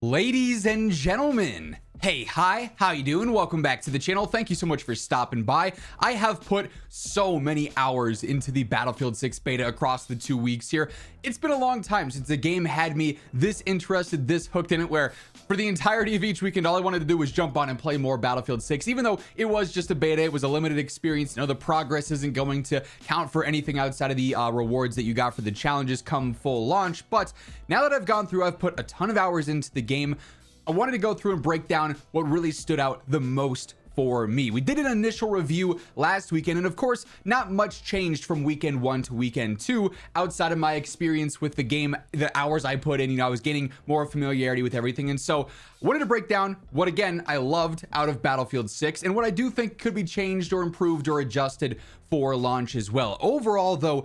Ladies and gentlemen, hey, hi, how you doing? Welcome back to the channel. Thank you so much for stopping by. I have put so many hours into the Battlefield 6 beta across the 2 weeks here. It's been a long time since the game had me this interested, this hooked in it, where for the entirety of each weekend, all I wanted to do was jump on and play more Battlefield 6. Even though it was just a beta, it was a limited experience. You know, the progress isn't going to count for anything outside of the rewards that you got for the challenges come full launch. But now that I've gone through, I've put a ton of hours into the game. I wanted to go through and break down what really stood out the most for me. We did an initial review last weekend, and of course, not much changed from weekend 1 to weekend 2 outside of my experience with the game, the hours I put in. You know, I was getting more familiarity with everything, and so I wanted to break down what, again, I loved out of Battlefield 6 and what I do think could be changed or improved or adjusted for launch as well. Overall, though,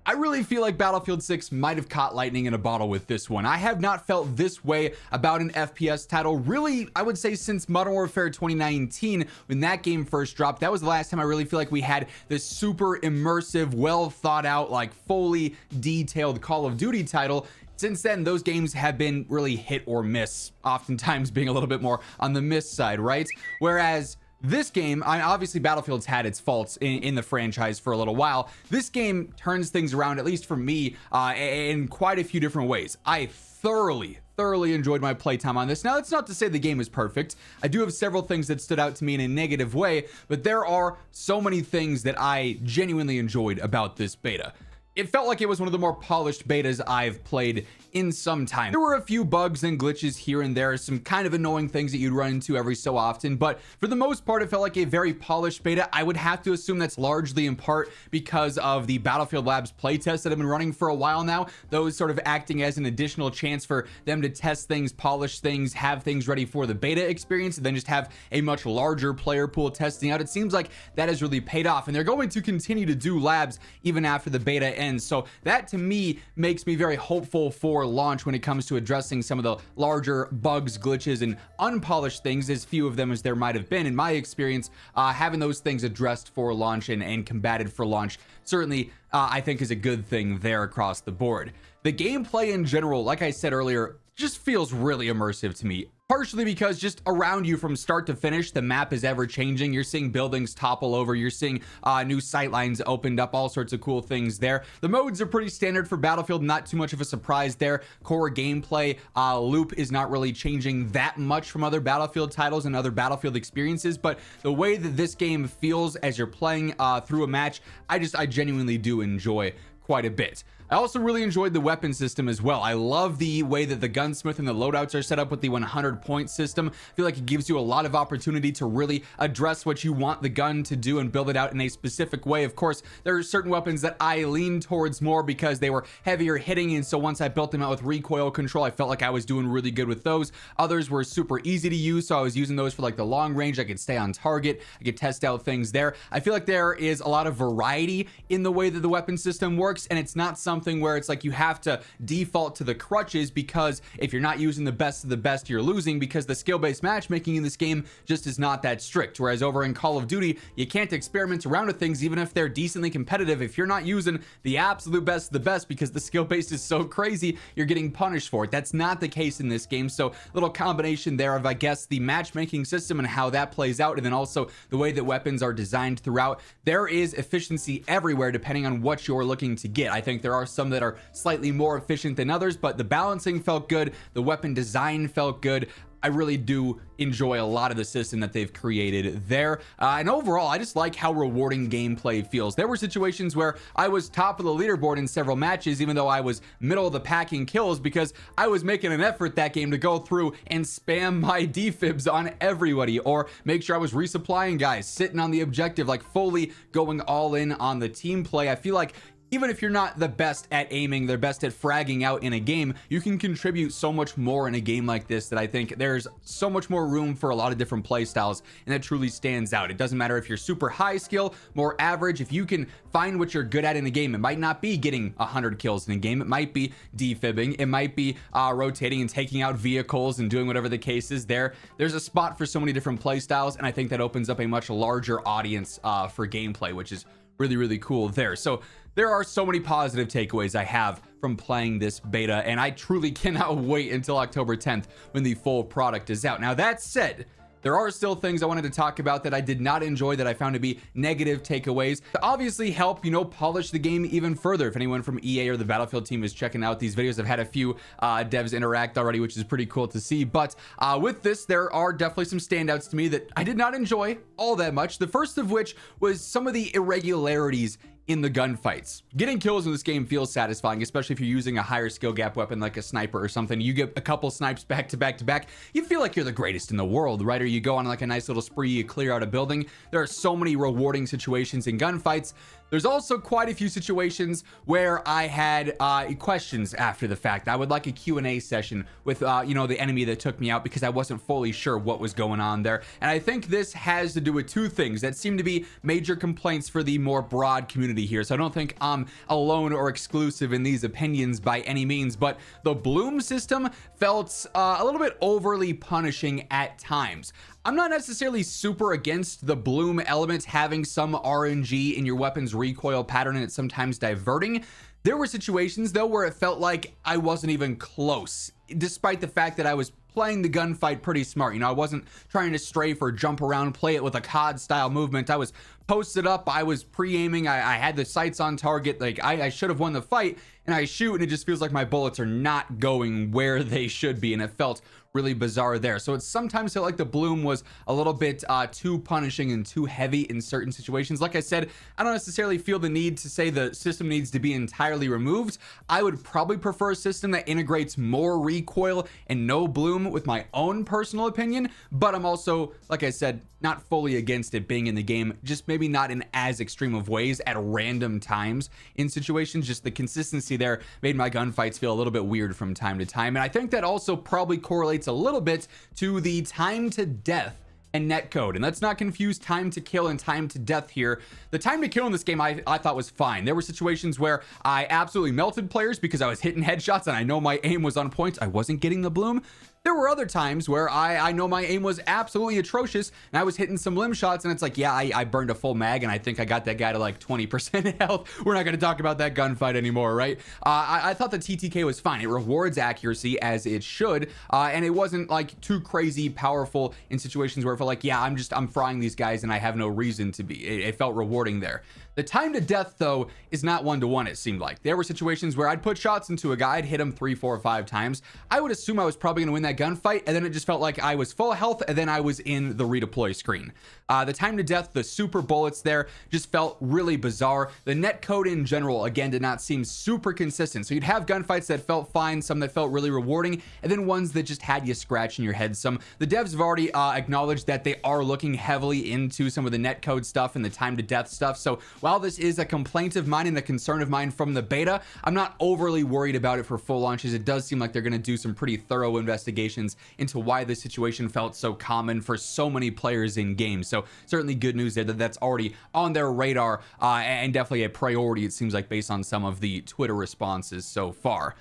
I really feel like Battlefield 6 might have caught lightning in a bottle with this one. I have not felt this way about an FPS title really, I would say, since Modern Warfare 2019 when that game first dropped. That was the last time I really feel like we had this super immersive, well thought out, like fully detailed Call of Duty title. Since then, those games have been really hit or miss, oftentimes being a little bit more on the miss side, right? Whereas this game, obviously Battlefield's had its faults in the franchise for a little while. This game turns things around, at least for me, in quite a few different ways. I thoroughly enjoyed my playtime on this. Now, that's not to say the game is perfect. I do have several things that stood out to me in a negative way, but there are so many things that I genuinely enjoyed about this beta. It felt like it was one of the more polished betas I've played in some time. There were a few bugs and glitches here and there, some kind of annoying things that you'd run into every so often, but for the most part, it felt like a very polished beta. I would have to assume that's largely in part because of the Battlefield Labs playtests that have been running for a while now, those sort of acting as an additional chance for them to test things, polish things, have things ready for the beta experience, and then just have a much larger player pool testing out. It seems like that has really paid off, and they're going to continue to do labs even after the beta ends. So that to me makes me very hopeful for launch when it comes to addressing some of the larger bugs, glitches, and unpolished things, as few of them as there might have been in my experience. Having those things addressed for launch and combated for launch certainly I think is a good thing there across the board. The gameplay in general, like I said earlier, just feels really immersive to me. Partially because just around you from start to finish, the map is ever changing. You're seeing buildings topple over. You're seeing new sight lines opened up, all sorts of cool things there. The modes are pretty standard for Battlefield, not too much of a surprise there. Core gameplay loop is not really changing that much from other Battlefield titles and other Battlefield experiences, but the way that this game feels as you're playing through a match, I genuinely do enjoy quite a bit. I also really enjoyed the weapon system as well. I love the way that the gunsmith and the loadouts are set up with the 100-point system. I feel like it gives you a lot of opportunity to really address what you want the gun to do and build it out in a specific way. Of course, there are certain weapons that I lean towards more because they were heavier hitting, and so once I built them out with recoil control, I felt like I was doing really good with those. Others were super easy to use, so I was using those for like the long range. I could stay on target. I could test out things there. I feel like there is a lot of variety in the way that the weapon system works, and it's not something where it's like you have to default to the crutches, because if you're not using the best of the best, you're losing, because the skill-based matchmaking in this game just is not that strict. Whereas over in Call of Duty, you can't experiment around with things even if they're decently competitive. If you're not using the absolute best of the best because the skill base is so crazy, you're getting punished for it. That's not the case in this game. So little combination there of, I guess, the matchmaking system and how that plays out, and then also the way that weapons are designed throughout. There is efficiency everywhere depending on what you're looking to get. I think there are some that are slightly more efficient than others, but the balancing felt good. The weapon design felt good. I really do enjoy a lot of the system that they've created there. And overall, I just like how rewarding gameplay feels. There were situations where I was top of the leaderboard in several matches, even though I was middle of the pack in kills, because I was making an effort that game to go through and spam my defibs on everybody, or make sure I was resupplying guys, sitting on the objective, like fully going all in on the team play. I feel like even if you're not the best at aiming, the best at fragging out in a game, you can contribute so much more in a game like this that I think there's so much more room for a lot of different play styles, and that truly stands out. It doesn't matter if you're super high skill, more average. If you can find what you're good at in a game, it might not be getting 100 kills in a game. It might be defibbing. It might be rotating and taking out vehicles and doing whatever the case is there. There's a spot for so many different play styles, and I think that opens up a much larger audience for gameplay, which is really cool there. So there are so many positive takeaways I have from playing this beta, and I truly cannot wait until October 10th when the full product is out. Now, that said, there are still things I wanted to talk about that I did not enjoy, that I found to be negative takeaways to obviously help, polish the game even further. If anyone from EA or the Battlefield team is checking out these videos, I've had a few devs interact already, which is pretty cool to see. But with this, there are definitely some standouts to me that I did not enjoy all that much. The first of which was some of the irregularities in the gunfights. Getting kills in this game feels satisfying, especially if you're using a higher skill gap weapon like a sniper or something. You get a couple snipes back to back to back, you feel like you're the greatest in the world, right? Or you go on like a nice little spree, you clear out a building. There are so many rewarding situations in gunfights. There's also quite a few situations where I had questions after the fact. I would like a Q&A session with the enemy that took me out, because I wasn't fully sure what was going on there. And I think this has to do with two things that seem to be major complaints for the more broad community here. So I don't think I'm alone or exclusive in these opinions by any means, but the bloom system felt a little bit overly punishing at times. I'm not necessarily super against the bloom elements having some RNG in your weapon's recoil pattern, and it's sometimes diverting. There were situations though where it felt like I wasn't even close, despite the fact that I was playing the gunfight pretty smart. I wasn't trying to strafe or jump around, play it with a COD style movement. I was posted up, I was pre-aiming, I had the sights on target. Like I should have won the fight, and I shoot and it just feels like my bullets are not going where they should be, and it felt really bizarre there. So it sometimes felt like the bloom was a little bit too punishing and too heavy in certain situations. Like I said, I don't necessarily feel the need to say the system needs to be entirely removed. I would probably prefer a system that integrates more recoil and no bloom, with my own personal opinion, but I'm also, like I said, not fully against it being in the game, just maybe not in as extreme of ways at random times in situations. Just the consistency there made my gunfights feel a little bit weird from time to time. And I think that also probably correlates a little bit to the time to death and netcode. And let's not confuse time to kill and time to death here. The time to kill in this game I thought was fine. There were situations where I absolutely melted players because I was hitting headshots and I know my aim was on point. I wasn't getting the bloom. There were other times where I know my aim was absolutely atrocious and I was hitting some limb shots, and it's like, yeah, I burned a full mag and I think I got that guy to like 20% health. We're not going to talk about that gunfight anymore, right? I thought the TTK was fine. It rewards accuracy as it should, and it wasn't like too crazy powerful in situations where it felt like, yeah, I'm frying these guys and I have no reason to be. It felt rewarding there. The time to death, though, is not 1-to-1, it seemed like. There were situations where I'd put shots into a guy, I'd hit him 3, 4, 5 times. I would assume I was probably going to win that gunfight, and then it just felt like I was full health, and then I was in the redeploy screen. The time to death, the super bullets there, just felt really bizarre. The netcode in general, again, did not seem super consistent. So you'd have gunfights that felt fine, some that felt really rewarding, and then ones that just had you scratching your head some. The devs have already acknowledged that they are looking heavily into some of the netcode stuff and the time to death stuff. So while this is a complaint of mine and a concern of mine from the beta, I'm not overly worried about it for full launches. It does seem like they're going to do some pretty thorough investigations into why this situation felt so common for so many players in games. So certainly good news there that that's already on their radar, and definitely a priority, it seems like, based on some of the Twitter responses so far.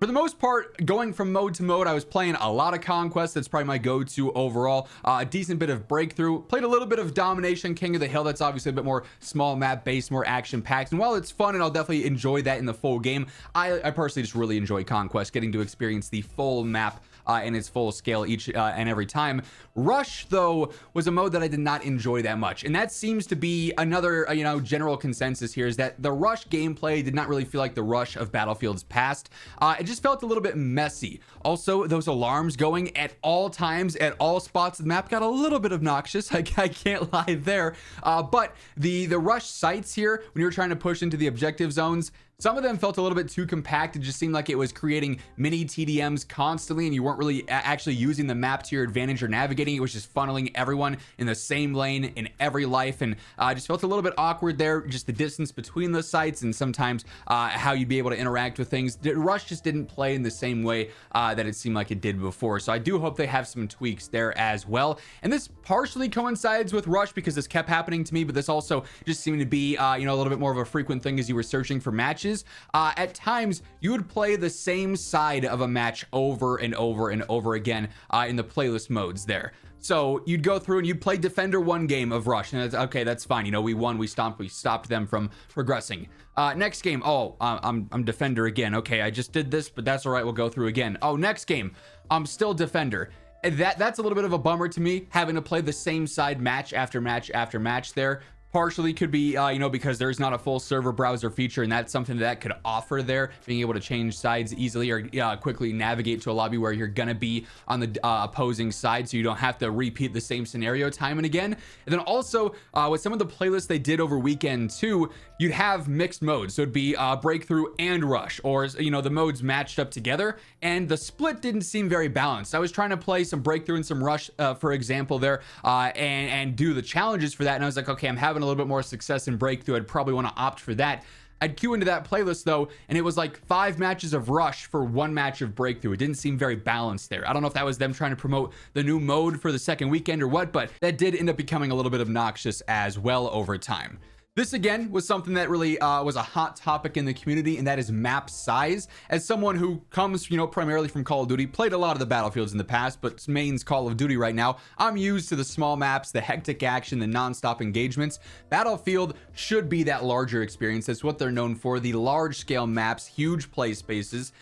For the most part, going from mode to mode, I was playing a lot of Conquest. That's probably my go-to overall. A decent bit of Breakthrough. Played a little bit of Domination, King of the Hill. That's obviously a bit more small map based, more action-packed. And while it's fun and I'll definitely enjoy that in the full game, I personally just really enjoy Conquest, getting to experience the full map in its full scale each and every time. Rush, though, was a mode that I did not enjoy that much, and that seems to be another general consensus here, is that the Rush gameplay did not really feel like the Rush of Battlefield's past. It just felt a little bit messy. Also, those alarms going at all times at all spots of the map got a little bit obnoxious. I can't lie there. But the Rush sites here, when you're trying to push into the objective zones, some of them felt a little bit too compact. It just seemed like it was creating mini TDMs constantly, and you weren't really actually using the map to your advantage or navigating. It was just funneling everyone in the same lane in every life, and just felt a little bit awkward there, just the distance between the sites and sometimes how you'd be able to interact with things. Rush just didn't play in the same way that it seemed like it did before, so I do hope they have some tweaks there as well. And this partially coincides with Rush because this kept happening to me, but this also just seemed to be a little bit more of a frequent thing as you were searching for matches. matches, at times you would play the same side of a match over and over and over again in the playlist modes there. So you'd go through and you'd play Defender one game of Rush, and it's okay, that's fine. You know, we won, we stopped them from progressing. Next game, oh, I'm Defender again. Okay, I just did this, but that's all right. We'll go through again. Oh, next game, I'm still Defender. That's a little bit of a bummer to me, having to play the same side match after match after match there. Partially could be, you know, because there's not a full server browser feature, and that's something that could offer there, being able to change sides easily or quickly navigate to a lobby where you're gonna be on the opposing side, so you don't have to repeat the same scenario time and again. And then also with some of the playlists they did over weekend too, you'd have mixed modes. So it'd be breakthrough and rush, or you know, the modes matched up together, and the split didn't seem very balanced. I was trying to play some breakthrough and some rush, for example, there, and do the challenges for that, and I was like, okay, I'm having a little bit more success in breakthrough. I'd probably want to opt for that. I'd queue into that playlist though, and it was like 5 matches of rush for 1 match of breakthrough. It didn't seem very balanced there. I don't know if that was them trying to promote the new mode for the second weekend or what, but that did end up becoming a little bit obnoxious as well over time. This again was something that really was a hot topic in the community, and that is map size. As someone who comes, you know, primarily from Call of Duty, played a lot of the Battlefields in the past, but main's Call of Duty right now, I'm used to the small maps, the hectic action, the non-stop engagements. Battlefield should be that larger experience. That's what they're known for, the large scale maps, huge play spaces.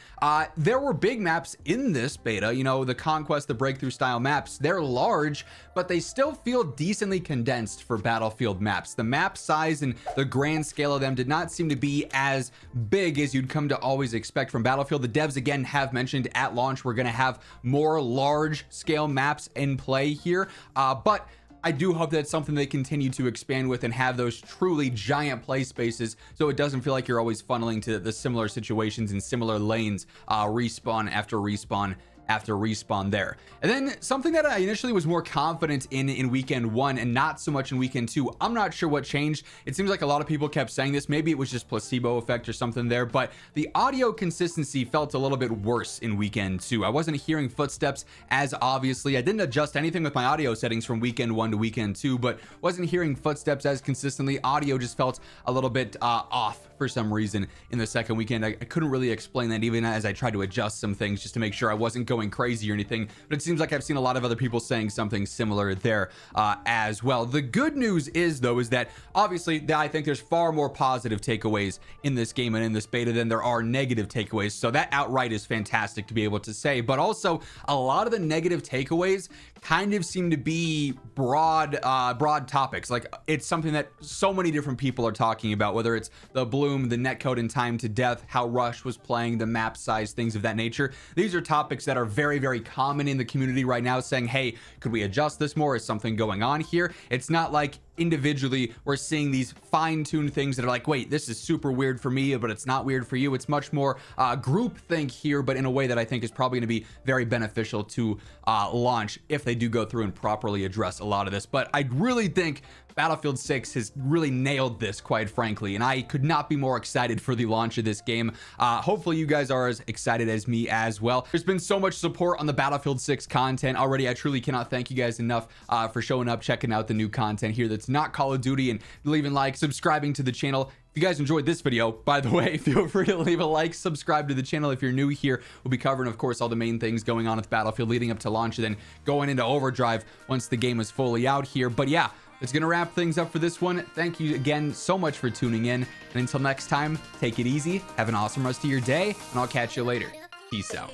There were big maps in this beta, you know, the Conquest, the Breakthrough style maps. They're large, but they still feel decently condensed for Battlefield maps. The map size and the grand scale of them did not seem to be as big as you'd come to always expect from Battlefield. The devs again have mentioned at launch we're going to have more large scale maps in play here, but I do hope that's something they continue to expand with and have those truly giant play spaces, so it doesn't feel like you're always funneling to the similar situations in similar lanes, respawn after respawn after respawn there. And then something that I initially was more confident in weekend 1 and not so much in weekend 2. I'm not sure what changed. It seems like a lot of people kept saying this. Maybe it was just placebo effect or something there, but the audio consistency felt a little bit worse in weekend 2. I wasn't hearing footsteps as obviously. I didn't adjust anything with my audio settings from weekend 1 to weekend 2, but wasn't hearing footsteps as consistently. Audio just felt a little bit off for some reason in the second weekend. I couldn't really explain that, even as I tried to adjust some things just to make sure I wasn't going crazy or anything, but it seems like I've seen a lot of other people saying something similar there as well. The good news is though, is that obviously I think there's far more positive takeaways in this game and in this beta than there are negative takeaways, so that outright is fantastic to be able to say. But also a lot of the negative takeaways kind of seem to be broad topics. Like, it's something that so many different people are talking about, whether it's the bloom, the netcode and time to death, how Rush was playing, the map size, things of that nature. These are topics that are very, very common in the community right now, saying, hey, could we adjust this more? Is something going on here? It's not like individually we're seeing these fine-tuned things that are like, wait, this is super weird for me, but it's not weird for you. It's much more group think here, but in a way that I think is probably going to be very beneficial to launch if they do go through and properly address a lot of this. But I really think Battlefield 6 has really nailed this, quite frankly, and I could not be more excited for the launch of this game. Hopefully you guys are as excited as me as well. There's been so much support on the Battlefield 6 content already. I truly cannot thank you guys enough for showing up, checking out the new content here that's not Call of Duty, and leaving like, subscribing to the channel. If you guys enjoyed this video, by the way, feel free to leave a like, subscribe to the channel if you're new here. We'll be covering, of course, all the main things going on with Battlefield leading up to launch, and then going into overdrive once the game is fully out here. But yeah, it's gonna wrap things up for this one. Thank you again so much for tuning in, and until next time, take it easy, have an awesome rest of your day, and I'll catch you later. Peace out.